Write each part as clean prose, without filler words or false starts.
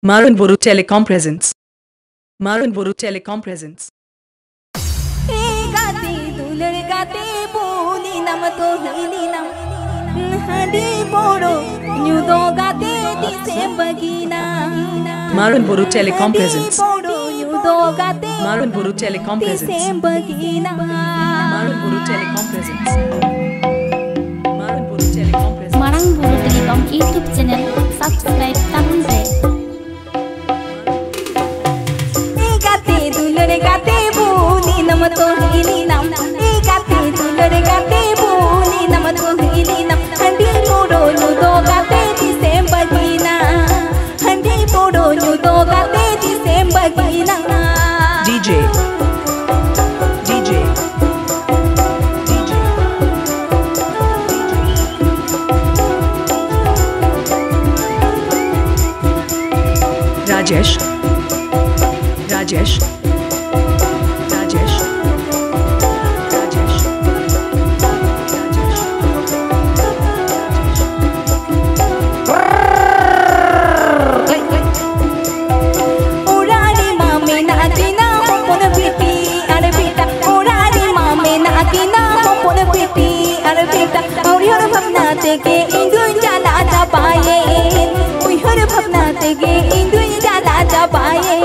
Maranburu Telecom presents. Maranburu Telecom presents. गाते दुलर गाते बोली नम तो हिली नम हडी बोरो न्यूदो गाते दिसे बगीना Maranburu Telecom presents. बोरो न्यूदो गाते Maranburu Telecom presents. दिसे बगीना Maranburu Telecom presents. Maranburu Telecom presents. Maranburu Telecom YouTube channel subscribe tahun saya. गाते दुलर गाते बोली नम तो हिली नम गाते दुलर गाते बोली नम तो हिली नम हडी बोरो न्यूदो गाते दिसे बगीना हडी बोरो न्यूदो गाते दिसे बगीना DJ. DJ. DJ. Rajesh. Rajesh. Rajesh. Rajesh. Urari mame na atina hopon biti arbita Urari mame na atina hopon biti arbita Uyhor bhavna tege indun jala jabaye Uyhor bhavna tege indun jala jabaye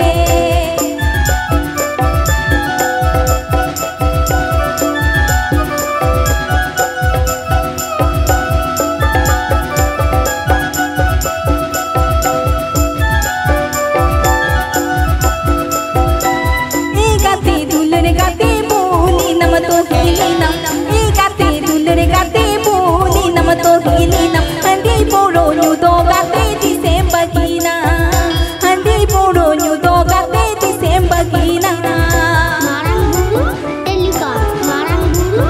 गाते बोली नम तो हिली नम गाते दुलर गाते बोली नम तो हिली नम हंडी बोरो न्यूदो गाते दिसे बगीना हंडी बोरो न्यूदो गाते दिसे बगीना Maranburu Telecom,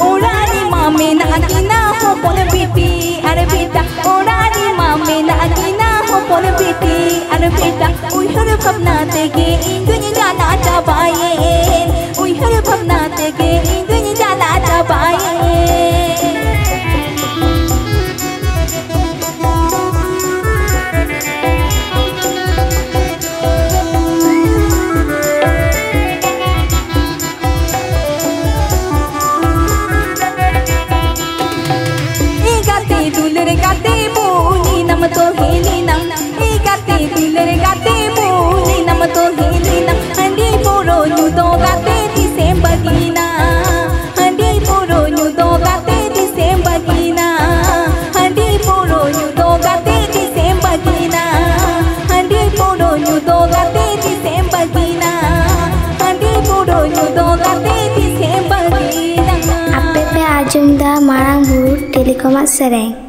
Urari mame na atina hopon biti arbita Urari mame na atina hopon biti arbita Uyhor bhavna tege indun jala jabaye Uyhor bhavna tege indun jala jabaye गाते दुलर गाते बोली नम तो हिली नम गाते दुलर गाते बोली नम तो हिली नम हंडी बोरो न्यूदो गाते दिसे बगीना हंडी बोरो न्यूदो गाते दिसे बगीना हंडी बोरो न्यूदो गाते दिसे बगीना हंडी बोरो न्यूदो गाते दिसे बगीना हंडी बोरो न्यूदो गाते दिसे बगीना App Ajumda Marangburu Telecom Sereng.